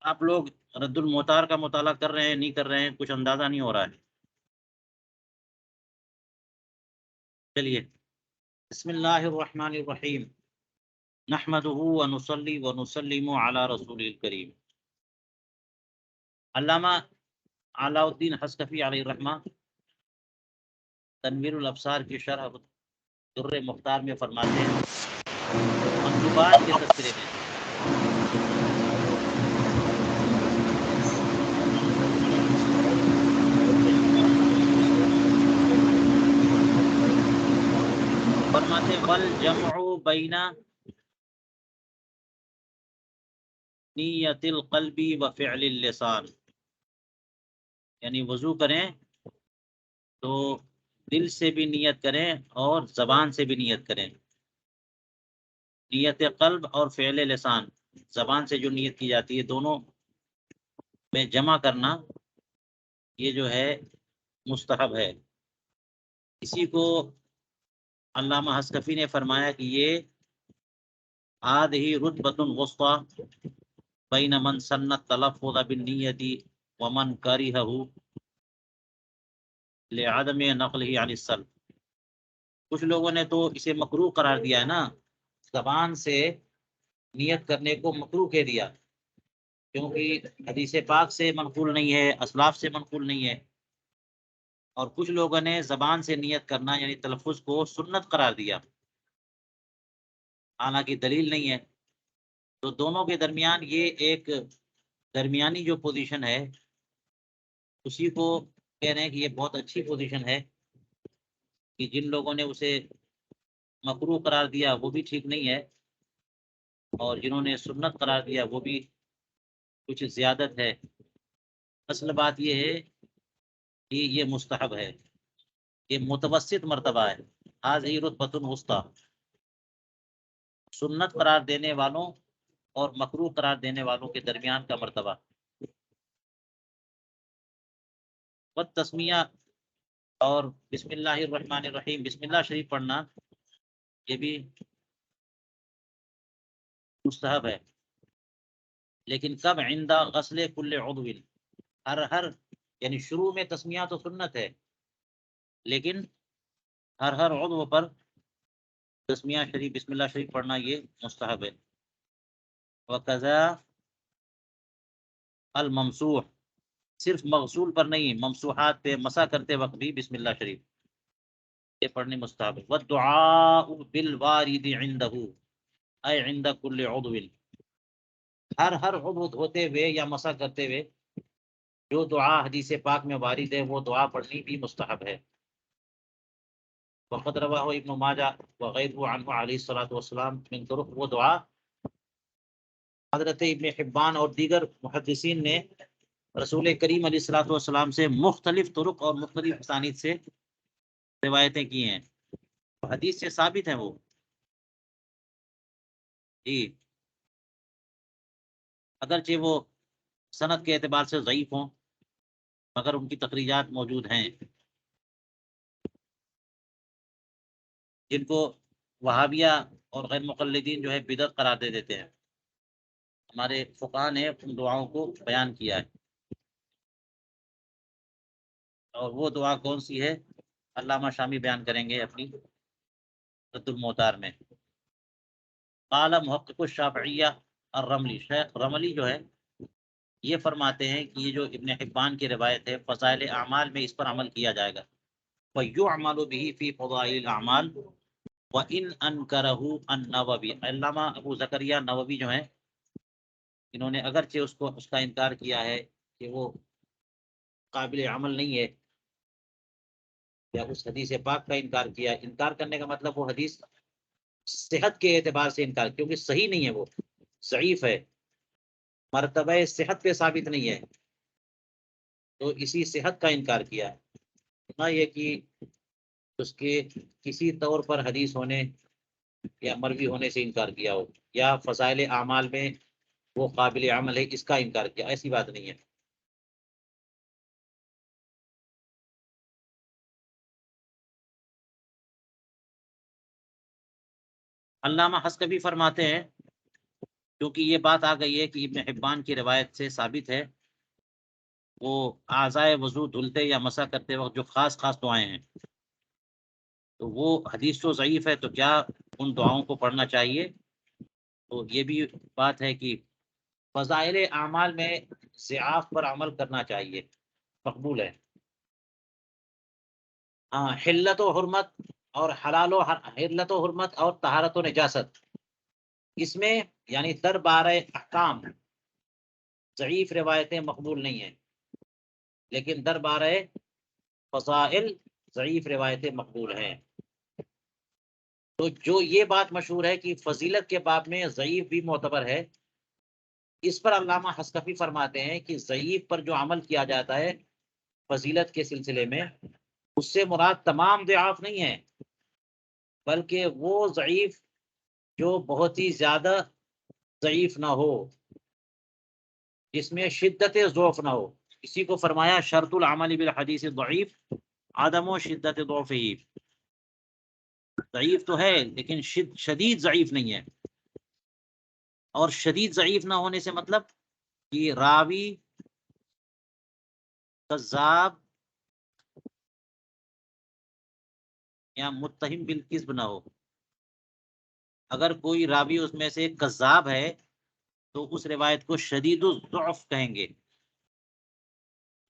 آپ لوگ رد المختار کا مطالعہ کر رہے ہیں نہیں کر رہے ہیں، کچھ اندازہ نہیں ہو رہا ہے۔ چلیے، بسم اللہ الرحمن الرحیم، نحمده ونصلی ونسلم علی رسول الکریم۔ علامہ علاء الدین حصکفی علیہ الرحمہ تنویر الابصار کی شرح در مختار میں فرماتے ہیں مندوبات کے تذکرے میں فرماتے والجمع بین نیت القلب و فعل اللسان، یعنی وضو کریں تو دل سے بھی نیت کریں اور زبان سے بھی نیت کریں۔ نیت قلب اور فعل لسان، زبان سے جو نیت کی جاتی ہے، دونوں میں جمع کرنا یہ جو ہے مستحب ہے۔ اسی کو علامہ حصکفی نے فرمایا کہ یہ هذه رتبۃ وسطی بین من سن التلفظ بالنیت ومن کرہہ لعدم نقلہ عن السلف۔ کچھ لوگوں نے تو اسے مکروہ قرار دیا ہے نا، زبان سے نیت کرنے کو مکروہ کہہ دیا، کیونکہ حدیث پاک سے منقول نہیں ہے، اسلاف سے منقول نہیں ہے۔ اور کچھ لوگوں نے زبان سے نیت کرنا یعنی تلفظ کو سنت قرار دیا، حالانکہ دلیل نہیں ہے۔ تو دونوں کے درمیان یہ ایک درمیانی جو پوزیشن ہے، اسی کو کہہ رہے ہیں کہ یہ بہت اچھی پوزیشن ہے، کہ جن لوگوں نے اسے مکروہ قرار دیا وہ بھی ٹھیک نہیں ہے، اور جنہوں نے سنت قرار دیا وہ بھی کچھ زیادت ہے۔ اصل بات یہ ہے کہ یہ مستحب ہے، یہ متوسط مرتبہ ہے، هذه رتبۃ وسطی، سنت قرار دینے والوں اور مکروہ قرار دینے والوں کے درمیان کا مرتبہ۔ والتسمیہ، اور بسم اللہ الرحمن الرحیم، بسم اللہ شریف پڑھنا یہ بھی مستحب ہے، لیکن کب؟ عند غسل کل عضو، ہر یعنی شروع میں تسمیہ تو سنت ہے، لیکن ہر عضو پر تسمیہ شریف بسم اللہ شریف پڑھنا یہ مستحب ہے۔ وقضا الممسوح، صرف مغسول پر نہیں، ممسوحات پہ مسح کرتے وقت بھی بسم اللہ شریف یہ پڑھنی مستحب ہے۔ والدعاء بالوارد عنده اے عند کل عضو، ہر عضو دھوتے ہوئے یا مسح کرتے ہوئے جو دعا حدیث پاک میں وارد ہے وہ دعا پڑھنی بھی مستحب ہے۔ وقد رواه ابن ماجہ وغیرہ عنہ علیہ الصلوۃ والسلام من طرق، وہ دعا حضرت ابن حبان اور دیگر محدثین نے رسول کریم علیہ الصلوۃ والسلام سے مختلف طرق اور مختلف اسانید سے روایتیں کی ہیں، حدیث سے ثابت ہیں وہ جی، اگرچہ وہ سند کے اعتبار سے ضعیف ہوں مگر ان کی تخریجات موجود ہیں، جن کو وہابیہ اور غیر مقلدین جو ہے بدعت قرار دے دیتے ہیں۔ ہمارے فقہاء نے ان دعاؤں کو بیان کیا ہے، اور وہ دعا کون سی ہے علامہ شامی بیان کریں گے اپنی رد المختار میں۔ قال محقق الشافعیہ الرملی، شیخ رملی جو ہے یہ فرماتے ہیں کہ یہ جو ابن حبان کی روایت ہے، فضائل اعمال میں اس پر عمل کیا جائے گا، وَيُعْمَلُ بِهِ فِي فضائل الاعمال وَإِنْ أَنْكَرَهُ النَّوَوِي، علامہ ابو زکریا نووی جو ہیں انہوں نے اگرچہ اس کا انکار کیا ہے کہ وہ قابل عمل نہیں ہے، یا اس حدیث پاک کا انکار کیا، انکار کرنے کا مطلب وہ حدیث صحت کے اعتبار سے انکار، کیونکہ صحیح نہیں ہے، وہ ضعیف ہے، مرتبہ صحت پہ ثابت نہیں ہے، تو اسی صحت کا انکار کیا، نہ یہ کہ اس کے کسی طور پر حدیث ہونے یا مروی ہونے سے انکار کیا ہو، یا فضائل اعمال میں وہ قابل عمل ہے اس کا انکار کیا، ایسی بات نہیں ہے۔ علامہ حصکفی فرماتے ہیں کیونکہ یہ بات آ گئی ہے کہ ابن حبان کی روایت سے ثابت ہے، وہ اعضائے وضو دھلتے یا مسح کرتے وقت جو خاص خاص دعائیں ہیں، تو وہ حدیث تو ضعیف ہے، تو کیا ان دعاؤں کو پڑھنا چاہیے؟ تو یہ بھی بات ہے کہ فضائل اعمال میں ضعاف پر عمل کرنا چاہیے، مقبول ہے۔ ہاں، حلت و حرمت اور حلت و حرمت اور طہارت و نجاست، اس میں یعنی دربار احکام ضعیف روایتیں مقبول نہیں ہیں، لیکن دربار فضائل ضعیف روایتیں مقبول ہیں۔ تو جو یہ بات مشہور ہے کہ فضیلت کے باب میں ضعیف بھی معتبر ہے، اس پر علامہ حسکفی فرماتے ہیں کہ ضعیف پر جو عمل کیا جاتا ہے فضیلت کے سلسلے میں، اس سے مراد تمام ضعاف نہیں ہے، بلکہ وہ ضعیف جو بہت ہی زیادہ ضعیف نہ ہو، جس میں شدت ضعف نہ ہو۔ اسی کو فرمایا شرط العمل بالحدیث ضعیف عدم و شدت ضعف ہی، ضعیف تو ہے لیکن شدید ضعیف نہیں ہے۔ اور شدید ضعیف نہ ہونے سے مطلب کہ راوی کذاب یا متہم بالکذب نہ ہو۔ اگر کوئی راوی اس میں سے کذاب ہے تو اس روایت کو شدید الضعف کہیں گے،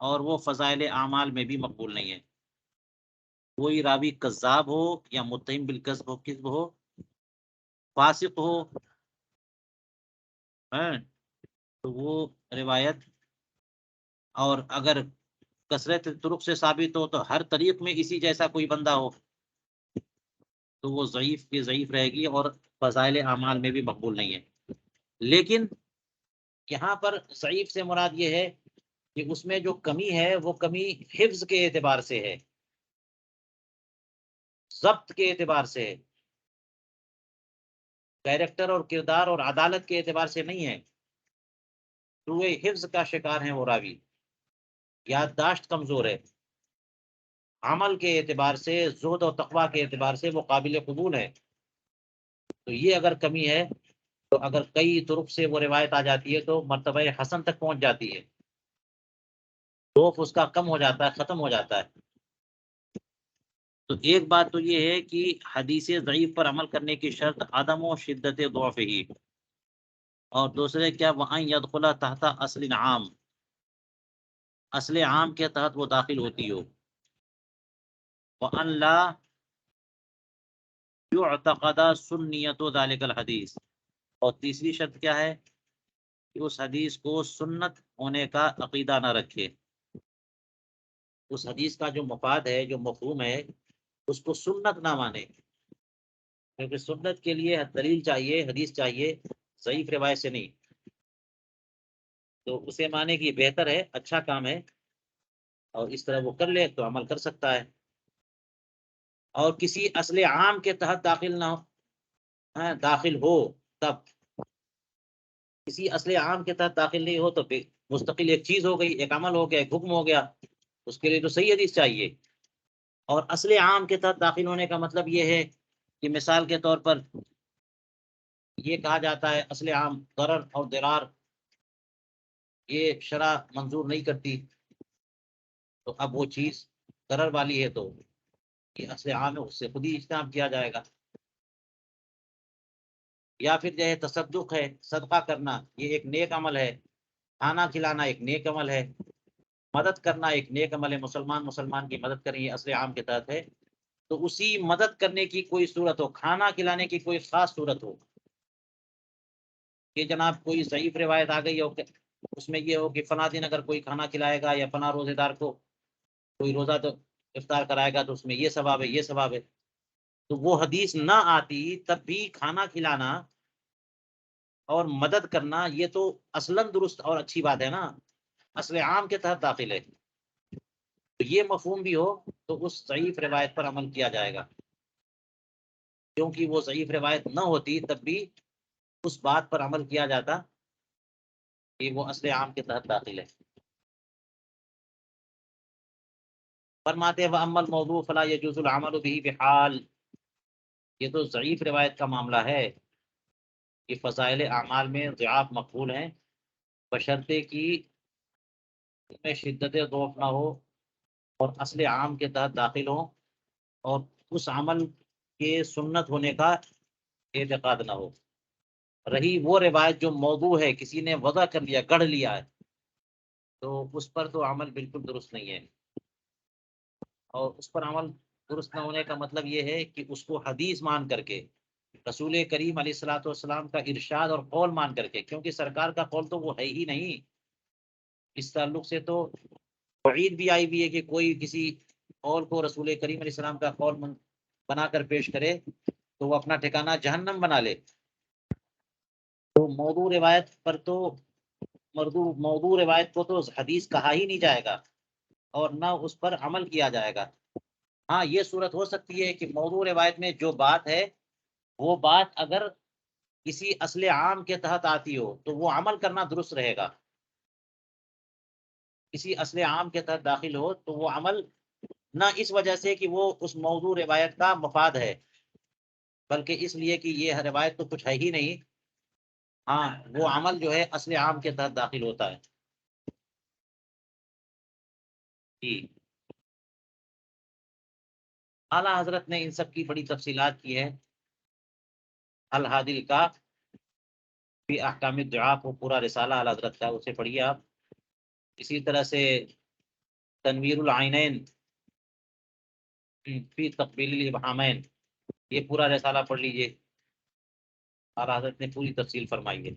اور وہ فضائل اعمال میں بھی مقبول نہیں ہے۔ کوئی راوی کذاب ہو یا متہم بالکذب ہو، فاسق ہو، تو وہ روایت، اور اگر کثرت طرق سے ثابت ہو تو ہر طریق میں اسی جیسا کوئی بندہ ہو، تو وہ ضعیف کی ضعیف رہے گی اور فضائل اعمال میں بھی مقبول نہیں ہے۔ لیکن یہاں پر ضعیف سے مراد یہ ہے کہ اس میں جو کمی ہے وہ کمی حفظ کے اعتبار سے ہے، ضبط کے اعتبار سے ہے، کیریکٹر اور کردار اور عدالت کے اعتبار سے نہیں ہے۔ سوء حفظ کا شکار ہیں وہ راوی، یادداشت کمزور ہے، عمل کے اعتبار سے، زہد و تقوی کے اعتبار سے وہ قابل قبول ہے۔ تو یہ اگر کمی ہے تو اگر کئی طرق سے وہ روایت آ جاتی ہے تو مرتبہ حسن تک پہنچ جاتی ہے، خوف اس کا کم ہو جاتا ہے، ختم ہو جاتا ہے۔ تو ایک بات تو یہ ہے کہ حدیث ضعیف پر عمل کرنے کی شرط عدم و شدت ضعف ہی، اور دوسرے کیا وَأَن يَدْخُلَ تحت اصل عام، اصل عام کے تحت وہ داخل ہوتی ہو، وَأَن لَا يُعْتَقَدَ سُنِّيَّةُ ذَلِكَ الْحَدِيث، اور تیسری شرط کیا ہے کہ اس حدیث کو سنت ہونے کا عقیدہ نہ رکھے، اس حدیث کا جو مفاد ہے، جو مفہوم ہے، اس کو سنت نہ مانے، کیونکہ سنت کے لیے دلیل چاہیے، حدیث چاہیے، ضعیف روایت سے نہیں۔ تو اسے مانے کہ بہتر ہے، اچھا کام ہے، اور اس طرح وہ کر لے تو عمل کر سکتا ہے، اور کسی اصل عام کے تحت داخل نہ ہو، داخل ہو تب، کسی اصل عام کے تحت داخل نہیں ہو تو مستقل ایک چیز ہو گئی، ایک عمل ہو گیا، ایک حکم ہو گیا، اس کے لیے تو صحیح حدیث چاہیے۔ اور اصل عام کے تحت داخل ہونے کا مطلب یہ ہے کہ مثال کے طور پر یہ کہا جاتا ہے اصل عام ضرر اور ضرار یہ شرع منظور نہیں کرتی، تو اب وہ چیز ضرر والی ہے تو یہ اصل عام ہے، اس سے خود ہی اجتناب کیا جائے گا۔ یا پھر جو ہے تصدق ہے، صدقہ کرنا، یہ ایک نیک عمل ہے، کھانا کھلانا ایک نیک عمل ہے، مدد کرنا ایک نیک عمل ہے، مسلمان کی مدد کریں، یہ اصل عام کے تحت ہے۔ تو اسی مدد کرنے کی کوئی صورت ہو، کھانا کھلانے کی کوئی خاص صورت ہو، کہ جناب کوئی ضعیف روایت آ گئی ہو کہ اس میں یہ ہو کہ فلاں دن اگر کوئی کھانا کھلائے گا یا فلاں روزے دار کو کوئی روزہ تو افطار کرائے گا تو اس میں یہ ثواب ہے، یہ ثواب ہے، تو وہ حدیث نہ آتی تب بھی کھانا کھلانا اور مدد کرنا یہ تو اصلاً درست اور اچھی بات ہے نا، اصل عام کے تحت داخل ہے، تو یہ مفہوم بھی ہو تو اس ضعیف روایت پر عمل کیا جائے گا، کیونکہ وہ ضعیف روایت نہ ہوتی تب بھی اس بات پر عمل کیا جاتا کہ وہ اصل عام کے تحت داخل ہے۔ فرماتے ہیں وَأَمَّا الْمَوْضُوعُ فَلَا يَجُوزُ الْعَمَلُ بِهِ بِحَالٍ، یہ تو ضعیف روایت کا معاملہ ہے، کہ فضائل اعمال میں ضعاف مقبول ہیں، بشرطے کہ ان میں شدت ضعف نہ ہو اور اصل عام کے تحت داخل ہوں اور اس عمل کے سنت ہونے کا اعتقاد نہ ہو۔ رہی وہ روایت جو موضوع ہے، کسی نے وضع کر لیا، گڑھ لیا ہے، تو اس پر تو عمل بالکل درست نہیں ہے۔ اور اس پر عمل درست نہ ہونے کا مطلب یہ ہے کہ اس کو حدیث مان کر کے، رسول کریم علیہ الصلوۃ والسلام کا ارشاد اور قول مان کر کے، کیونکہ سرکار کا قول تو وہ ہے ہی نہیں۔ اس تعلق سے تو وعید بھی آئی بھی ہے کہ کوئی کسی قول کو رسول کریم علیہ السلام کا قول بنا کر پیش کرے تو وہ اپنا ٹھکانہ جہنم بنا لے۔ تو موضوع روایت پر تو موضوع روایت کو تو حدیث کہا ہی نہیں جائے گا اور نہ اس پر عمل کیا جائے گا۔ ہاں، یہ صورت ہو سکتی ہے کہ موضوع روایت میں جو بات ہے وہ بات اگر کسی اصل عام کے تحت آتی ہو تو وہ عمل کرنا درست رہے گا۔ کسی اصل عام کے تحت داخل ہو تو وہ عمل نہ اس وجہ سے کہ وہ اس موضوع روایت کا مفاد ہے، بلکہ اس لیے کہ یہ روایت تو کچھ ہے ہی نہیں۔ ہاں، وہ عمل جو ہے اصل عام کے تحت داخل ہوتا ہے۔ جی، اعلیٰ حضرت نے ان سب کی بڑی تفصیلات کی ہے۔ الحادی کا بھی احکام الدعاء کو پورا رسالہ اعلیٰ حضرت کا، اسے پڑھیے آپ۔ اسی طرح سے تنویر العینین فی تقبیل الابہامین، یہ پورا رسالہ پڑھ لیجئے، اعلیٰ حضرت نے پوری تفصیل فرمائی ہے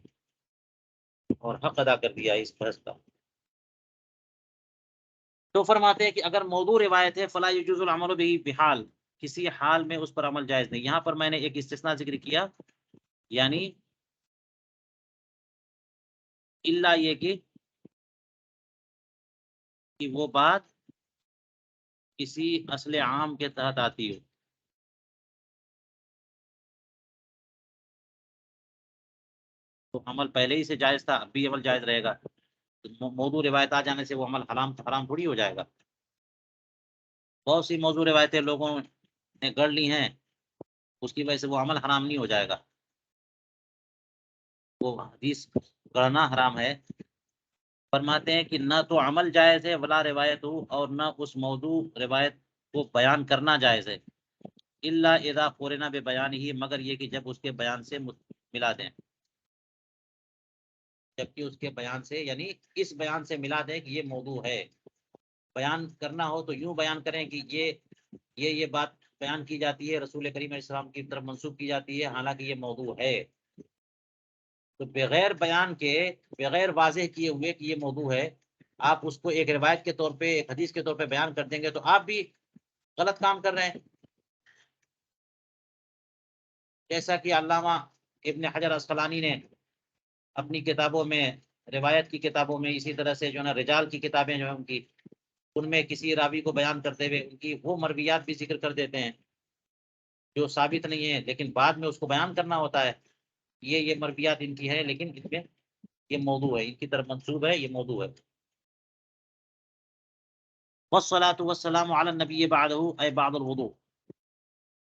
اور حق ادا کر دیا ہے اس بحث کا۔ تو فرماتے ہیں کہ اگر موضوع روایت ہے فلا یجوز العمل به بحال، کسی حال میں اس پر عمل جائز نہیں۔ یہاں پر میں نے ایک استثناء ذکر کیا، یعنی الا یہ کہ وہ بات کسی اصل عام کے تحت آتی ہو۔ تو عمل پہلے ہی سے جائز تھا، اب بھی عمل جائز رہے گا۔ موضوع روایت آ جانے سے وہ عمل حرام تھوڑی ہو جائے گا۔ بہت سی موضوع روایتیں لوگوں نے گڑھ لی ہیں، اس کی وجہ سے وہ عمل حرام نہیں ہو جائے گا۔ وہ حدیث گڑھنا حرام ہے۔ فرماتے ہیں کہ نہ تو عمل جائز ہے ولا روایت ہو، اور نہ اس موضوع روایت کو بیان کرنا جائز ہے، الا اذا قرنا ببیان ہی، مگر یہ کہ جب اس کے بیان سے ملا دیں، جبکہ اس کے بیان سے، یعنی اس بیان سے ملا دیں کہ یہ موضوع ہے۔ بیان کرنا ہو تو یوں بیان کریں کہ یہ بات بیان کی جاتی ہے، رسول کریم علیہ السلام کی طرف منسوب کی جاتی ہے، حالانکہ یہ موضوع ہے۔ تو بغیر بیان کے، بغیر واضح کیے ہوئے کہ یہ موضوع ہے، آپ اس کو ایک روایت کے طور پہ، ایک حدیث کے طور پہ بیان کر دیں گے تو آپ بھی غلط کام کر رہے ہیں۔ جیسا کہ علامہ ابن حجر عسقلانی نے اپنی کتابوں میں، روایت کی کتابوں میں، اسی طرح سے جو ہے نا رجال کی کتابیں جو ہیں ان کی، ان میں کسی راوی کو بیان کرتے ہوئے ان کی وہ مرویات بھی ذکر کر دیتے ہیں جو ثابت نہیں ہے، لیکن بعد میں اس کو بیان کرنا ہوتا ہے۔ یہ مرویات ان کی ہے، لیکن اس میں یہ موضوع ہے، ان کی طرف منسوب ہے، یہ موضوع ہے۔ والصلاة والسلام علی النبی بعدہ اے بعد الوضوء۔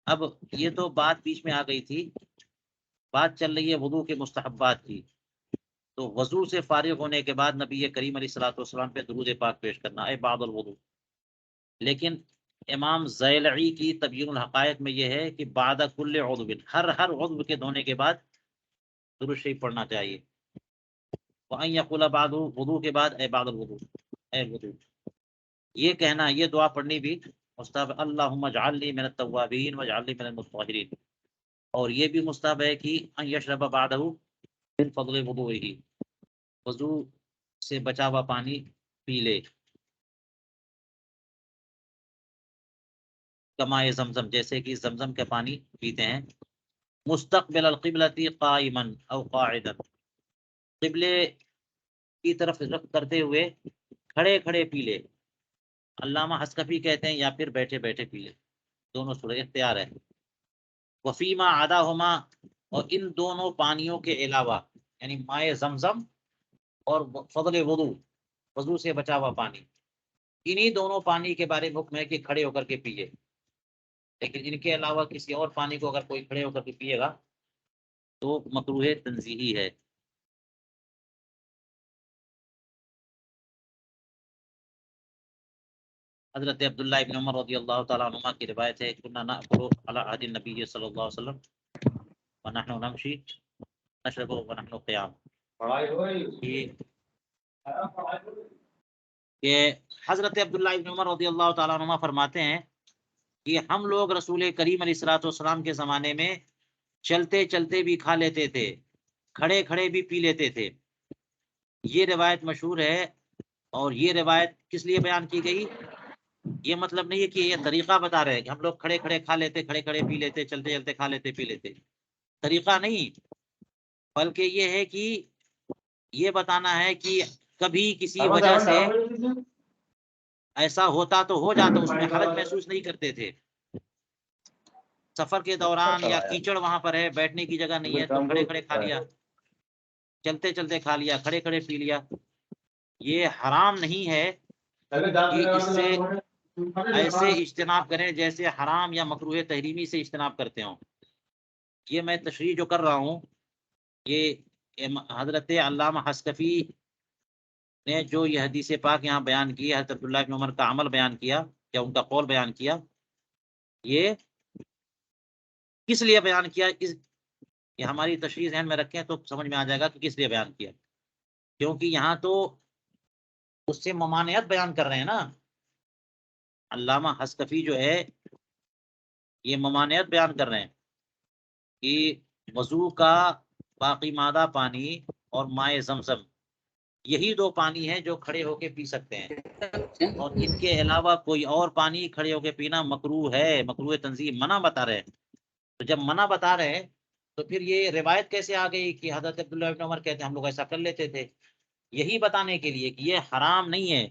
اب یہ تو بات بیچ میں آ گئی تھی، بات چل رہی ہے وضو کے مستحبات کی۔ تو وضو سے فارغ ہونے کے بعد نبی کریم علیہ الصلوۃ والسلام پہ درود پاک پیش کرنا اے بعد الوضو۔ لیکن امام زیلعی کی تبیین الحقائق میں یہ ہے کہ بعد کل عضو، ہر عضو کے دھونے کے بعد درود شریف پڑھنا چاہیے۔ وَأَن يَقُولَ بَعْدُ، وضو کے بعد اے بعد الوضو، اے وضو، یہ کہنا، یہ دعا پڑھنی بھی مستحب، اللہم اجعلنی من التوابین واجعلنی من المطہرین۔ اور یہ بھی مستحب ہے کہ ان یشرب بعدہ من فضل وضوئہ، وضو سے بچا ہوا پانی پی لے، کمائے زمزم، جیسے کہ زمزم کا پانی پیتے ہیں، مستقبل القبلۃ قائما او قاعدا، قبلے کی طرف رخ کرتے ہوئے کھڑے کھڑے پی لے۔ علامہ حسکفی کہتے ہیں یا پھر بیٹھے بیٹھے پی لے، دونوں صورت اختیار ہے۔ وفیما عداہما، اور ان دونوں پانیوں کے علاوہ، یعنی مائے زمزم اور فضل وضو، وضو سے بچا ہوا پانی، انہی دونوں پانی کے بارے میں حکم ہے کہ کھڑے ہو کر کے پیے۔ لیکن ان کے علاوہ کسی اور پانی کو اگر کوئی کھڑے ہو کر کے پیے گا تو مکروہ تنزیہی ہے۔ حضرت عبداللہ ابن عمر رضی اللہ تعالیٰ عنہما کی روایت ہے، کنا نأکل علی عہد النبی صلی اللہ علیہ وسلم ونحن نمشی نشرب ونحن قیام، کہ حضرت عبداللہ ابن عمر رضی اللہ تعالیٰ عنہما فرماتے ہیں کہ ہم لوگ رسول کریم علیہ الصلوۃ والسلام کے زمانے میں چلتے چلتے بھی کھا لیتے تھے، کھڑے کھڑے بھی پی لیتے تھے۔ یہ روایت مشہور ہے، اور یہ روایت کس لیے بیان کی گئی؟ یہ مطلب نہیں ہے کہ یہ طریقہ بتا رہے ہیں کہ ہم لوگ کھڑے کھڑے کھا لیتے، کھڑے کھڑے پی لیتے، چلتے چلتے کھا لیتے پی لیتے، طریقہ نہیں، بلکہ یہ ہے کہ یہ بتانا ہے کہ کبھی کسی وجہ سے ایسا ہوتا تو ہو جاتا، اس میں حرج محسوس نہیں کرتے تھے۔ سفر کے دوران یا کیچڑ وہاں پر ہے، بیٹھنے کی جگہ نہیں ہے، تو کھڑے کھڑے کھا لیا، چلتے چلتے کھا لیا، کھڑے کھڑے پی لیا۔ یہ حرام نہیں ہے کہ اس سے ایسے اجتناب کریں جیسے حرام یا مکروہ تحریمی سے اجتناب کرتے ہوں۔ یہ میں تشریح جو کر رہا ہوں، یہ حضرت علامہ حسکفی نے جو یہ حدیث پاک یہاں بیان کی، حضرت عبداللہ بن عمر کا عمل بیان کیا یا ان کا قول بیان کیا، یہ کس لیے بیان کیا، یہ ہماری تشریح ذہن میں رکھیں تو سمجھ میں آ جائے گا کہ کس لیے بیان کیا۔ کیونکہ یہاں تو اس سے ممانعت بیان کر رہے ہیں نا، علامہ حسکفی جو ہے یہ ممانعت بیان کر رہے ہیں کہ وضو کا باقی مادہ پانی اور مائع زمزم، یہی دو پانی ہیں جو کھڑے ہو کے پی سکتے ہیں، اور ان کے علاوہ کوئی اور پانی کھڑے ہو کے پینا مکروہ ہے، مکروہ تنزیہ، منع بتا رہے ہیں۔ تو جب منع بتا رہے ہیں تو پھر یہ روایت کیسے آ گئی کہ حضرت عبداللہ بن عمر کہتے ہیں ہم لوگ ایسا کر لیتے تھے؟ یہی بتانے کے لیے کہ یہ حرام نہیں ہے،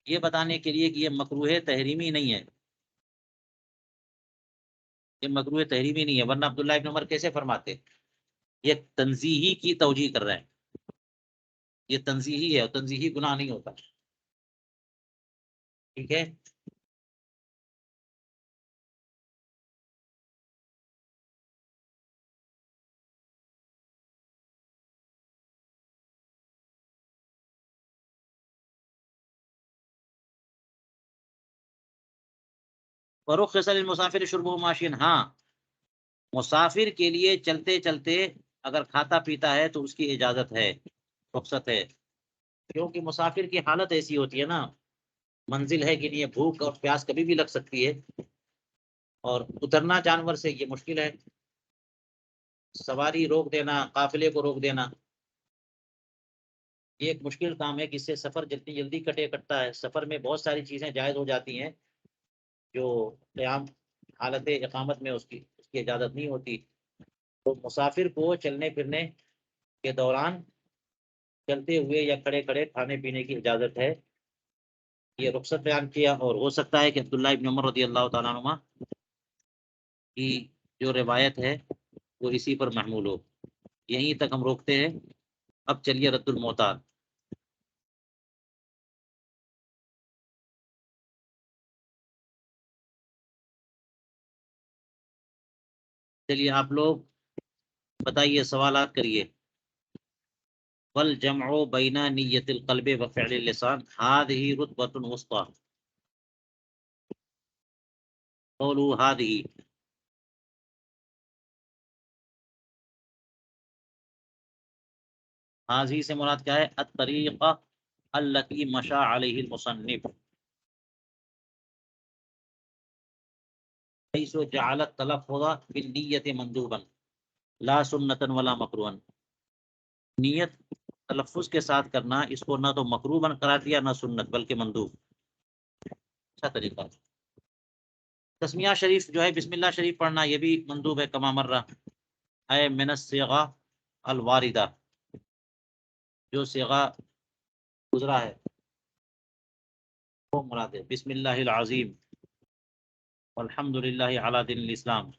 یہ بتانے کے لیے کہ یہ مکروہ تحریمی نہیں ہے، یہ مکروہ تحریمی نہیں ہے، ورنہ عبداللہ بن عمر کیسے فرماتے؟ یہ تنزیہی کی توجیہ کر رہے ہیں، یہ تنزیہی ہے، اور تنزیہی گناہ نہیں ہوتا، ٹھیک ہے۔ ورخص للمسافر شربہ ماشین، ہاں مسافر کے لیے چلتے چلتے اگر کھاتا پیتا ہے تو اس کی اجازت ہے، رخصت ہے، کیونکہ مسافر کی حالت ایسی ہوتی ہے نا، منزل ہے کہ نہیں، بھوک اور پیاس کبھی بھی لگ سکتی ہے، اور اترنا جانور سے یہ مشکل ہے، سواری روک دینا، قافلے کو روک دینا، یہ ایک مشکل کام ہے کہ اس سے سفر جتنی جلدی کٹتا ہے۔ سفر میں بہت ساری چیزیں جائز ہو جاتی ہیں جو قیام حالت اقامت میں اس کی اجازت نہیں ہوتی، تو مسافر کو چلنے پھرنے کے دوران چلتے ہوئے یا کھڑے کھڑے کھانے پینے کی اجازت ہے، یہ رخصت بیان کیا۔ اور ہو سکتا ہے کہ عبداللہ ابن عمر رضی اللہ تعالیٰ عنہ کی جو روایت ہے وہ اسی پر محمول ہو۔ یہیں تک ہم روکتے ہیں، اب چلیے رد المعتاد۔ چلیے آپ لوگ بتائیے، سوالات کریے۔ والجمع بین نیت القلب وفعل اللسان هذه رتبة وسطى، قولوا هذه، هذه سے مراد کیا ہے؟ الطریقہ التي مشى علیہ المصنف، حيث جعل التلفظ بالنیت مندوبا لا سنتا ولا مکروہا، نیت تلفظ کے ساتھ کرنا اس کو نہ تو مکروہ قرار دیا نہ سنت بلکہ مندوب، اچھا طریقہ۔ تسمیہ شریف جو ہے بسم اللہ شریف پڑھنا یہ بھی مندوب ہے، کما مرہ اے من الصیغہ الواردہ، جو صیغہ گزرا ہے وہ مراد ہے۔ بسم اللہ العظیم والحمد للہ علی دین الاسلام،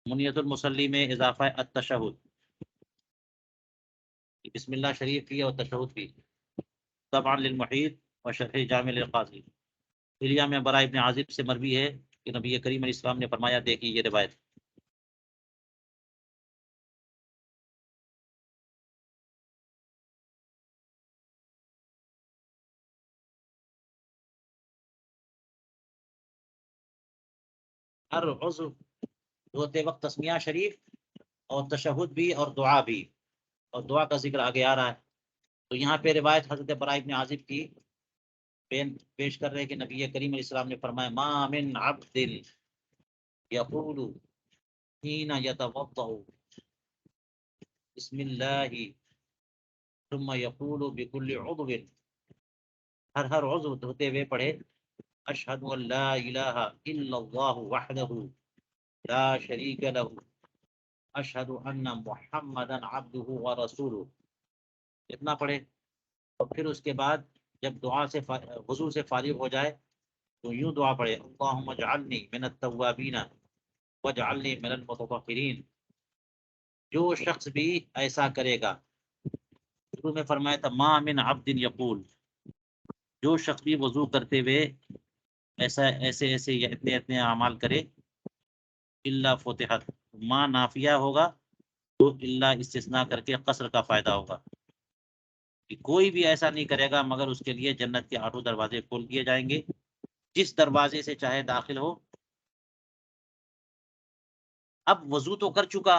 منیت المصلی میں اضافہ التشہد، بسم اللہ شریف بھی اور تشہد بھی، طبعا للمحیط و شرح جامع القاضی۔ حلیہ میں برا ابن عازب سے مروی ہے کہ نبی کریم علیہ السلام نے فرمایا، دیکھیے یہ روایت، ہر عضو دھوتے وقت تسمیہ شریف اور تشہد بھی اور دعا بھی، اور دعا کا ذکر آگے آ رہا ہے۔ تو یہاں پہ روایت حضرت براء بن عازب کی پیش کر رہے کہ نبی کریم علیہ السلام نے فرمایا ما من عبد یقول حین یتوضأ بسم اللہ ثم یقول بكل عضو، ہر عضو دھوتے ہوئے پڑھے اشہد ان لا الہ الا اللہ وحدہ لا شریک لہ اشہد ان محمدا عبدہ ورسولہ، اتنا پڑھے۔ اور پھر اس کے بعد جب دعا سے وضو سے فارغ ہو جائے تو یوں دعا پڑھے اللہم اجعلنی من التوابین واجعلنی من المتطہرین۔ جو شخص بھی ایسا کرے گا، شروع میں فرمایا تھا ما من عبد یقول، جو شخص بھی وضو کرتے ہوئے ایسے یا اتنے اعمال کرے، الا فتحت، ما نافیہ ہوگا تو اللہ استثناء کر کے قصر کا فائدہ ہوگا کہ کوئی بھی ایسا نہیں کرے گا مگر اس کے لیے جنت کے 8 دروازے کھول دیے جائیں گے، جس دروازے سے چاہے داخل ہو۔ اب وضو تو کر چکا،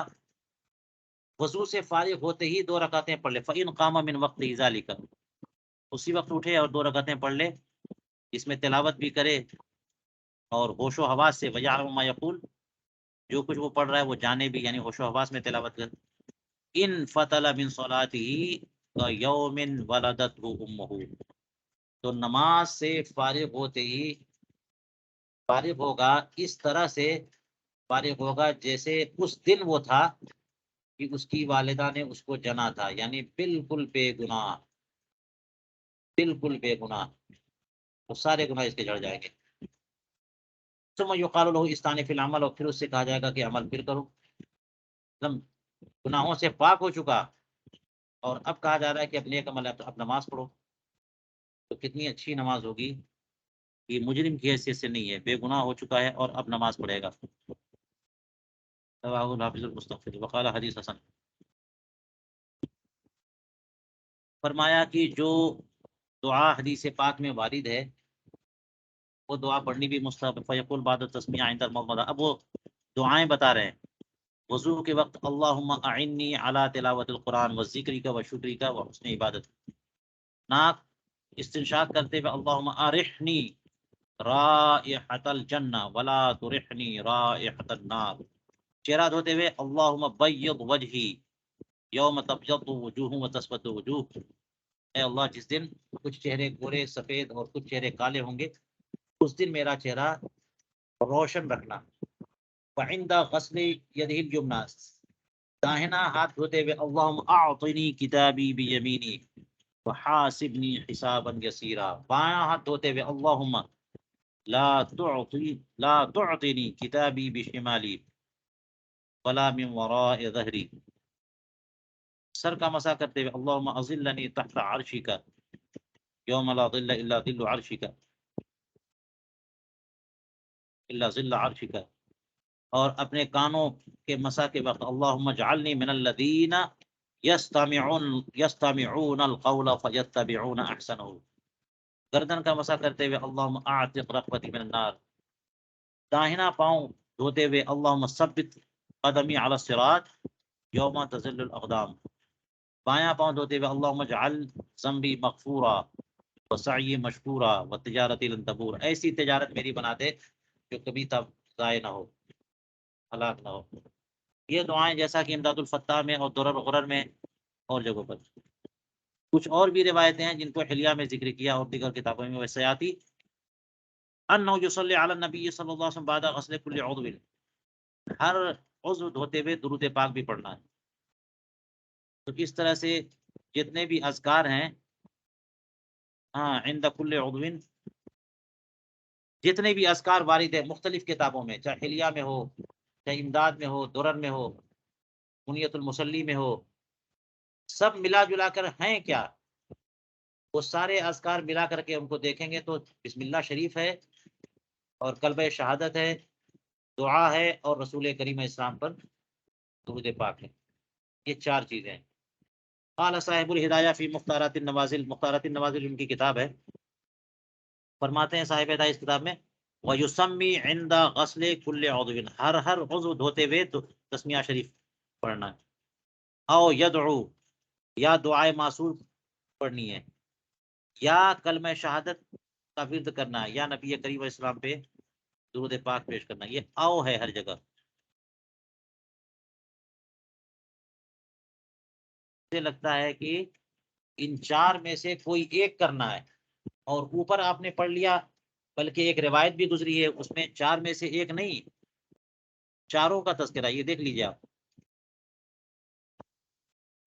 وضو سے فارغ ہوتے ہی 2 رکعتیں پڑھ لے، فَإِنْ قَامَ مِنْ وَقْتِ ذَلِكَ، اسی وقت اٹھے اور 2 رکعتیں پڑھ لے، اس میں تلاوت بھی کرے اور ہوش و حواس سے وَيَعْلَمُ مَا يَقُولُ، جو کچھ وہ پڑھ رہا ہے وہ جانے بھی، یعنی ہوش و حواس میں تلاوت کر۔ ان فطل من صلاته كيوم ولدته امه، تو نماز سے فارغ ہوتے ہی فارغ ہوگا، اس طرح سے فارغ ہوگا جیسے اس دن وہ تھا کہ اس کی والدہ نے اس کو جنا تھا، یعنی بالکل بے گناہ، بالکل بے گناہ، تو سارے گناہ اس کے جھڑ جائیں گے۔ ثم يقال له استانف العمل، اور پھر اس سے کہا جائے گا کہ عمل پھر کرو، گناہوں سے پاک ہو چکا اور اب کہا جا رہا ہے کہ اب نیک عمل ہے، اب نماز پڑھو۔ تو کتنی اچھی نماز ہوگی، یہ مجرم کی حیثیت سے نہیں ہے، بے گناہ ہو چکا ہے اور اب نماز پڑھے گا۔ رواه الحافظ المستغفر وقال حدیث حسن، فرمایا کہ جو دعا حدیث پاک میں وارد ہے وہ دعا پڑھنی بھی مستحب، فیقول بعد التسمیہ عند المضمضہ، اب وہ دعائیں بتا رہے ہیں وضو کے وقت، اللہم اعنی علی تلاوت القرآن وذکرک وشکرک وحسن عبادت، ناک استنشاق کرتے ہوئے اللہم ارحنی رائحۃ الجنہ ولا ترحنی رائحۃ النار، چہرہ دھوتے ہوئے اللہم بیض وجہی یوم تبیض وجوہ وتسود وجوہ، اے اللہ جس دن کچھ چہرے گورے سفید اور کچھ چہرے کالے ہوں گے اس دن میرا چہرہ روشن رکھنا۔ وعند غسل یدہ الیمنی، داہنا ہاتھ دھوتے ہوئے اللہم اعطنی کتابی بیمینی وحاسبنی حسابا یسیرا، بایاں ہاتھ دھوتے ہوئے اللہم لا تعطنی کتابی بشمالی ولا من وراء ظہری، سر کا مسح کرتے ہوئے اللہم اظلنی تحت عرشک یوم لا ظل الا ظل عرشک الا ظل عرشک، اور اپنے کانوں کے مسح کے وقت اللہم اجعلنی من الذین یستمعون القول فیتبعون احسنہ، گردن کا مسح کرتے ہوئے اللہم اعتق رقبتی من النار، داہنا پاؤں دھوتے ہوئے اللہم ثبت قدمی علی الصراط یوم تزل الاقدام، بایاں پاؤں دھوتے ہوئے اللہم اجعل ذنبی مغفورا وسعی مشکورا وتجارتی لن تبور، ایسی تجارت میری بنا دے جو کبھی تب ضائع نہ ہو، ہلاک نہ ہو۔ یہ دعائیں جیسا کہ امداد الفتاح میں اور درر غرر میں اور جگہوں پر، کچھ اور بھی روایتیں ہیں جن کو حلیہ میں ذکر کیا اور دیگر کتابوں میں ویسے آتی، انہ یصلی علی النبی صلی اللہ علیہ وسلم بعد غسل کل عضو، ہر عضو دھوتے ہوئے درود پاک بھی پڑھنا ہے۔ تو اس طرح سے جتنے بھی اذکار ہیں عند کل عضو، جتنے بھی اذکار وارد ہیں مختلف کتابوں میں، چاہے حلیہ میں ہو، چاہے امداد میں ہو، درر میں ہو، منیت المصلی میں ہو، سب ملا جلا کر ہیں کیا، وہ سارے اذکار ملا کر کے ان کو دیکھیں گے تو بسم اللہ شریف ہے اور کلمہ شہادت ہے، دعا ہے اور رسول کریم اسلام پر درود پاک ہے، یہ 4 چیزیں ہیں۔ قال صاحب الہدایہ فی مختارات النوازل، مختارات النوازل ان کی کتاب ہے، فرماتے ہیں صاحب ہدایہ اس کتاب میں وَيُسَمِّي عِنْدَ غَسْلِ كُلِّ عُضْوٍ، ہر عضو دھوتے ہوئے تو تسمیہ شریف پڑھنا ہے. او یدعو، یا دعائے معصور پڑھنی ہے، یا کلمہ شہادت کا ورد کرنا ہے، یا نبی کریم علیہ السلام پہ درود پاک پیش کرنا. یہ او ہے ہر جگہ. مجھے لگتا ہے کہ ان چار میں سے کوئی ایک کرنا ہے، اور اوپر آپ نے پڑھ لیا، بلکہ ایک روایت بھی گزری ہے اس میں چار میں سے ایک نہیں، چاروں کا تذکرہ. یہ دیکھ لیجیے آپ،